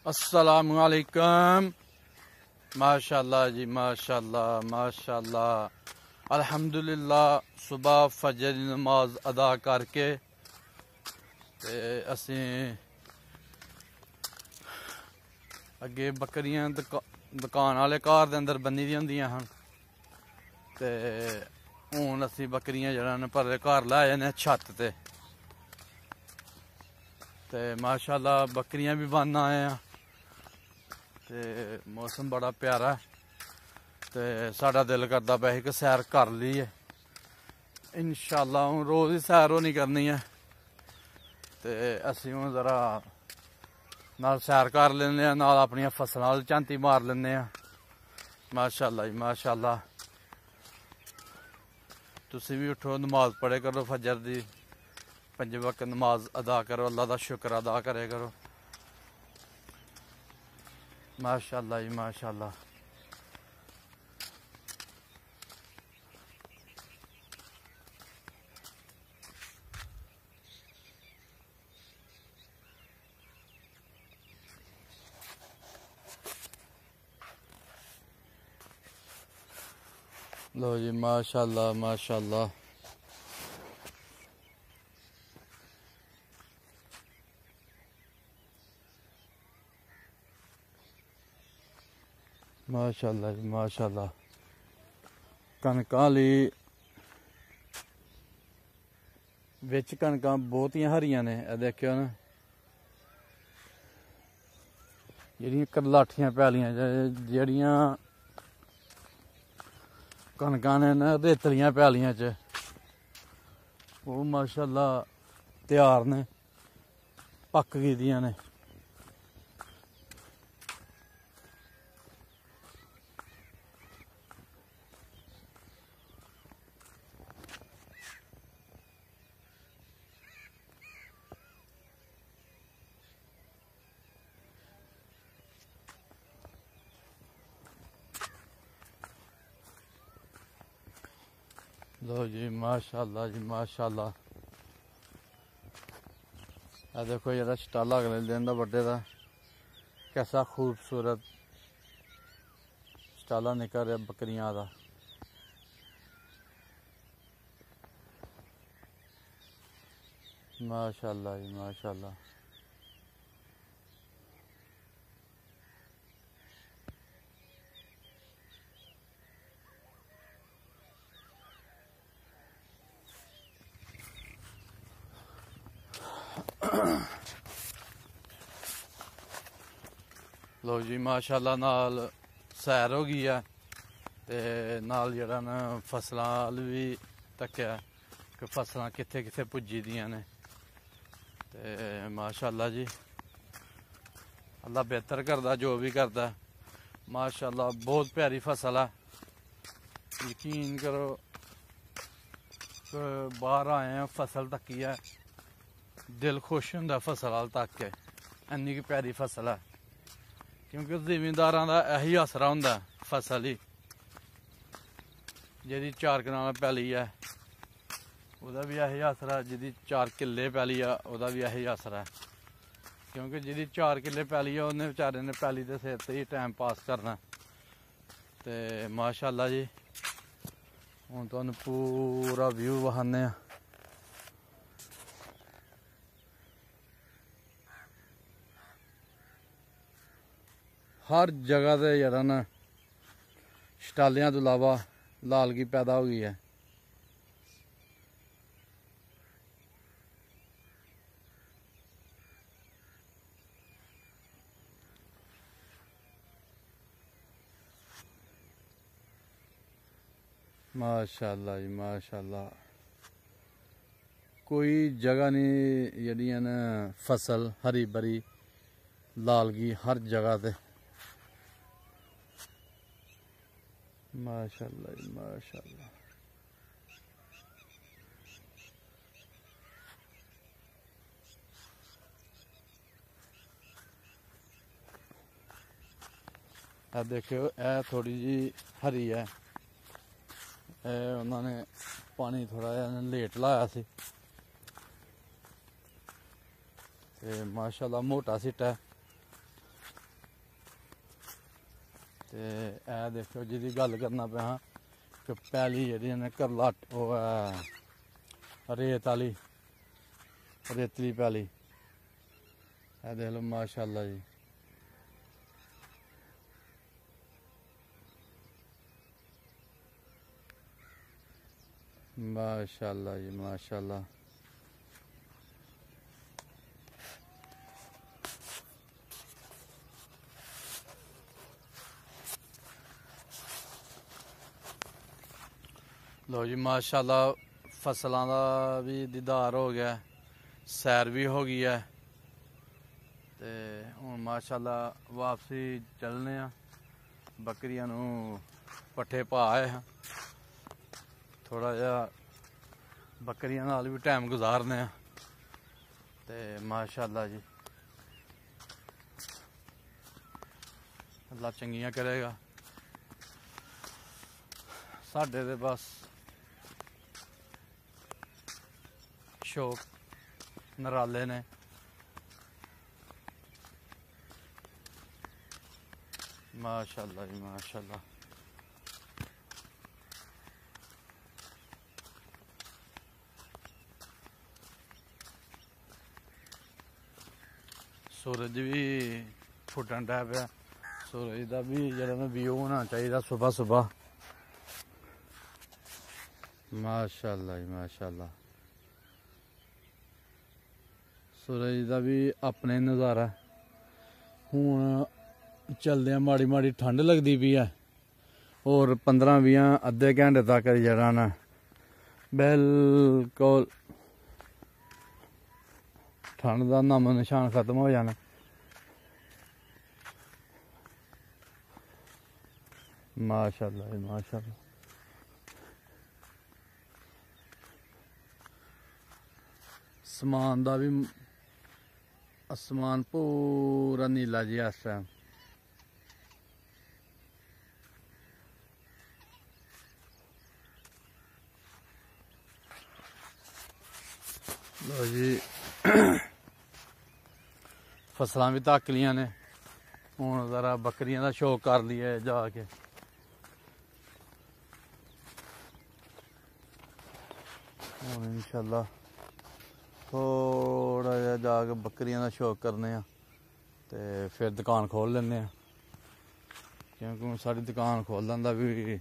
अस्सलामुअलैकुम। माशाल्लाह जी, माशाल्लाह माशाल्लाह, अल्हम्दुलिल्लाह। सुबह फजर की नमाज अदा करके ते असी अगे बकरियां दुकान वाले घर के अंदर बनी दी होंदियां हन ते हुण असी बकरियां जड़ा न पर घर लाए ने छत ते माशाल्लाह बकरियां भी बन आए हैं ते मौसम बड़ा प्यारा है ते साड़ा दिल करदा पिया कि सैर कर लीए। इंशाअल्लाह हुण रोज़ ही सैर होनी करनी है ते असी हुण जरा नाल सैर कर लेने नाल अपनियां फसलां वल झांती मार लेने। माशाअल्लाह जी माशाअल्लाह। तुसी भी उठो, नमाज पढ़े करो फजर दी, 5 वक्त नमाज अदा करो, अल्लाह का शुक्र अदा करे करो। माशाअल्लाह जी माशाअल्लाह। लो जी माशाअल्लाह माशाअल्लाह। माशाअल्लाह जी माशाअल्लाह। कनकां ली विच कनकां बहुतियां हरियां ने, देखियो ना जेहड़ियां करलाठियां पैलियां जेहड़ियां कनकां ने ना रेतलियां पैलियां च वो माशाअल्लाह तैयार ने, पक गेदियां ने। लो जी माशाअल्लाह जी माशाअल्लाह। देखो जरा शटाला अगले दिन का बड्डे का कैसा खूबसूरत शटाला निकल रहा बकरियां का। माशाअल्लाह जी माशाअल्लाह। लो जी माशाअल्लाह, नाल सैर हो गई है ते नाल जरा ना फसलां भी तक्या कि फसलां कित्थे कित्थे पुज्जी दियां ने ते माशाअल्लाह जी। अल्लाह बेहतर करदा जो भी करदा। माशाअल्लाह बहुत प्यारी फसल है। यकीन करो बाहर आए हैं फसल तकी है, दिल खुश होंदा फसल वाल तक के, इन्नी की प्यारी फसल है। क्योंकि जिमींदारां दा यही आसरा होंदा फसल ही, जिहदी 4 कनाल पैली है ओहदा भी यही आसरा, जिहदी 4 किल्ले पैली है ओहदा भी यही आसरा है। क्योंकि जिहदी 4 किल्ले पैली है उन्हें बेचारे ने पैली दे सिर ते ही टाइम पास करना। ते माशाअल्लाह जी हुण तुहानूं पूरा व्यू वखाने आ। हर जगह ते जरा ना शटालियां तो इलावा लालगी पैदा हो गई है। माशाअल्लाह जी माशाअल्लाह। कोई जगह नहीं जड़ियां न फसल हरी भरी लालगी हर जगह ते। माशाअल्लाह जी माशाअल्लाह। देखियो ए थोड़ी जी हरी है, उन्होंने पानी थोड़ा लेट लाया सी ते माशाअल्लाह मोटा सिट्टा है। ते ए देखो जिहदी गल करना पे हाँ कि पैली जेह्ड़ी ने करला ओह् है रेत आह्ली रेतली पैली ए देख लो माशाअल्लाह जी। माशाअल्लाह जी माशाअल्लाह। लो जी माशाअल्लाह फसलों का भी दीदार हो गया, सैर भी हो गई है ते हुण माशाअल्लाह वापसी चलने आ। बकरियां नूं पट्ठे पा आए हैं, थोड़ा जिहा बकरियां नाल भी टाइम गुजारने आ ते माशाअल्लाह जी अल्लाह चंगियां करेगा। साडे ते बस शौक नराले ने। माशाअल्लाह जी माशाअल्लाह। सूरज भी फुटन डै पिया, सूरज का भी जेह्ड़ा ना व्यू होना चाहिए सुबह सुबह। माशाअल्लाह जी माशाअल्लाह। सूरज का भी अपने नज़ारा। हुण चलदे माड़ी माड़ी ठंड लगती पई है और 15-20 अद्धे घंटे तक जेह्ड़ा ना बिल्कुल ठंड का नामो निशान खत्म हो जाना। माशाअल्लाह जी माशाअल्लाह। आसमान का भी आसमान पूरा नीला जी इस टाइम। लो जी फसलां भी धक लियां ने, हुण जरा बकरियां का शौक कर लिया जाके। हुण इंशाअल्लाह थोड़ा जिहा जाके बकरियां का शौक करने आ ते फिर दुकान खोल लेने आ, क्योंकि साड़ी दुकान खोलन का भी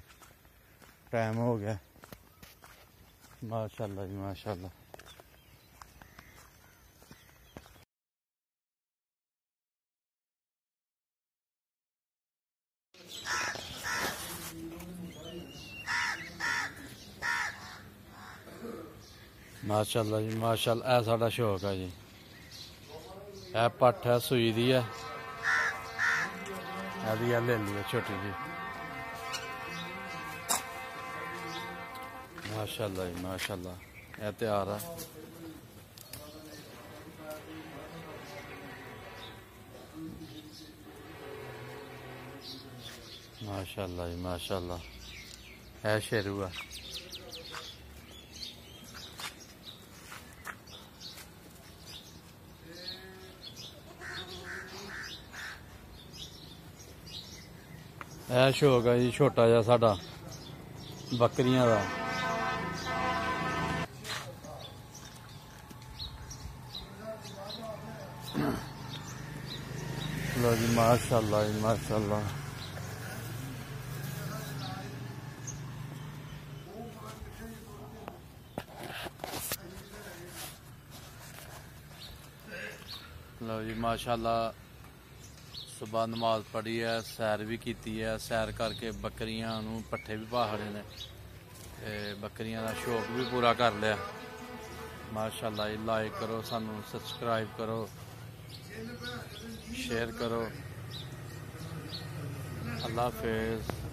टाइम हो गया। माशाअल्लाह जी माशाअल्लाह। माशाअल्लाह जी माशाअल्लाह। ऐ साडा शौक है जी। ए पट्ठ है सूई दी है, एदी ले ली है छोटी जी। माशाअल्लाह जी माशाअल्लाह। ए तैयार है। माशाअल्लाह जी माशाअल्लाह। है शेरू है। यह शौक है जी छोटा जिहा साडा बकरियां का। लो जी माशाअल्लाह जी माशाअल्लाह। लो जी माशाअल्लाह सुबह नमाज पढ़ी है, सैर भी की है, सैर करके बकरियां नूं पट्ठे भी पा खड़े ने ते बकरियां का शौक भी पूरा कर लिया। माशाअल्लाह जी। लाइक करो, सानू सब्सक्राइब करो, शेयर करो। अल्लाह हाफिज़।